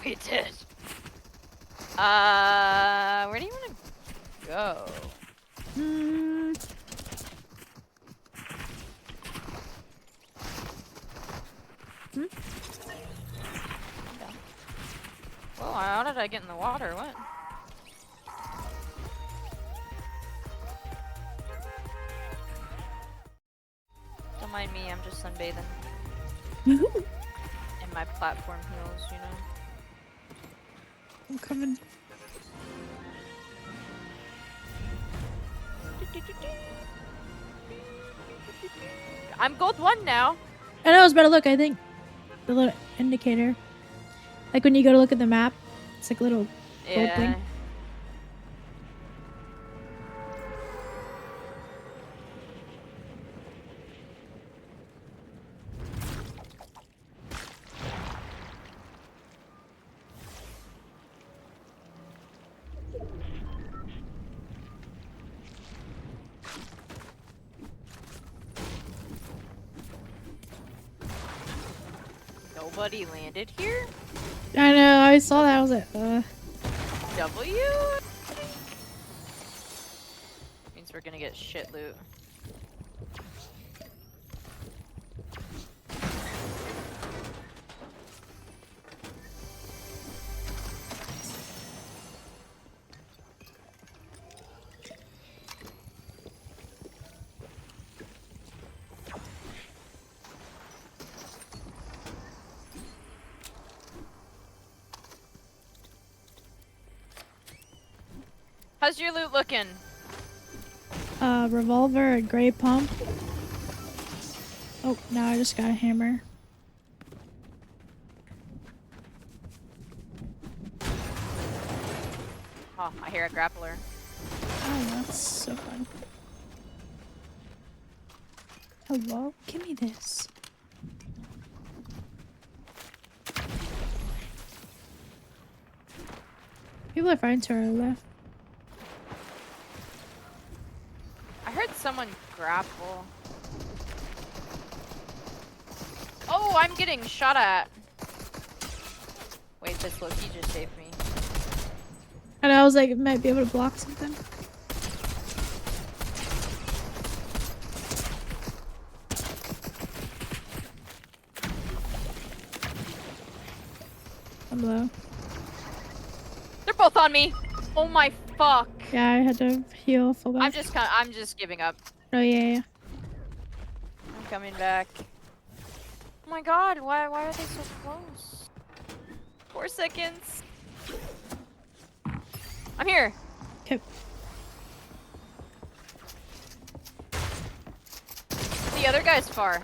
We did. Where do you want to go? Whoa, how did I get in the water? What? Don't mind me, I'm just sunbathing. In my platform heels, you know? I'm coming. I'm gold 1 now. I know, I was about to look, I think. The little indicator. Like when you go to look at the map, it's like a little gold thing. Nobody landed here? I know, I saw that, I was like, W? Means we're gonna get shit loot. How's your loot looking? Revolver, a gray pump. Oh, now I just got a hammer. Oh, I hear a grappler. Oh, that's so fun. Hello? Give me this. People are fine to our left. I heard someone grapple. Oh, I'm getting shot at. Wait, this Loki just saved me. And I was like, it might be able to block something. I'm low. They're both on me. Oh my fuck. Yeah, I had to heal full back. I'm just giving up. Oh yeah. I'm coming back. Oh my god, why are they so close? 4 seconds. I'm here. Okay. The other guy's far.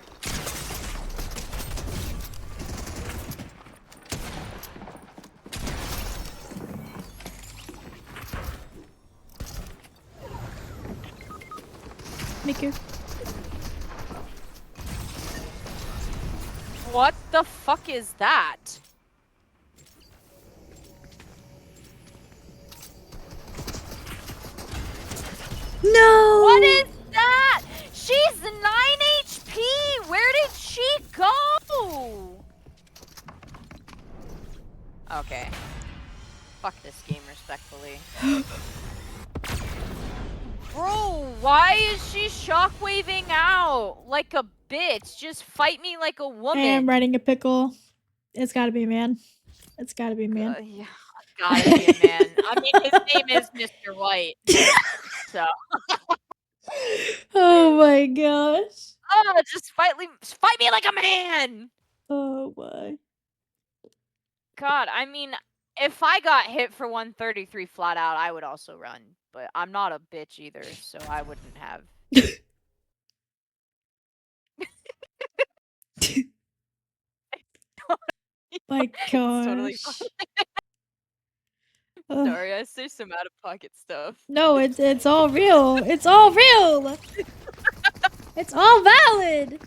Thank you. What the fuck is that? No! What is that? She's 9 HP! Where did she go? Okay. Fuck this game, respectfully. Bro, why is she shockwaving out like a bitch? Just fight me like a woman. I am riding a pickle. It's gotta be a man. It's gotta be a man. Yeah, gotta be a man. I mean, his name is Mr. White. So. Oh my gosh. Oh, just fight me like a man. Oh my. God, I mean, if I got hit for 133 flat out, I would also run. But I'm not a bitch either, so I wouldn't have. My gosh. Totally sorry, I say some out of pocket stuff. No, it's all real. It's all real. It's all valid.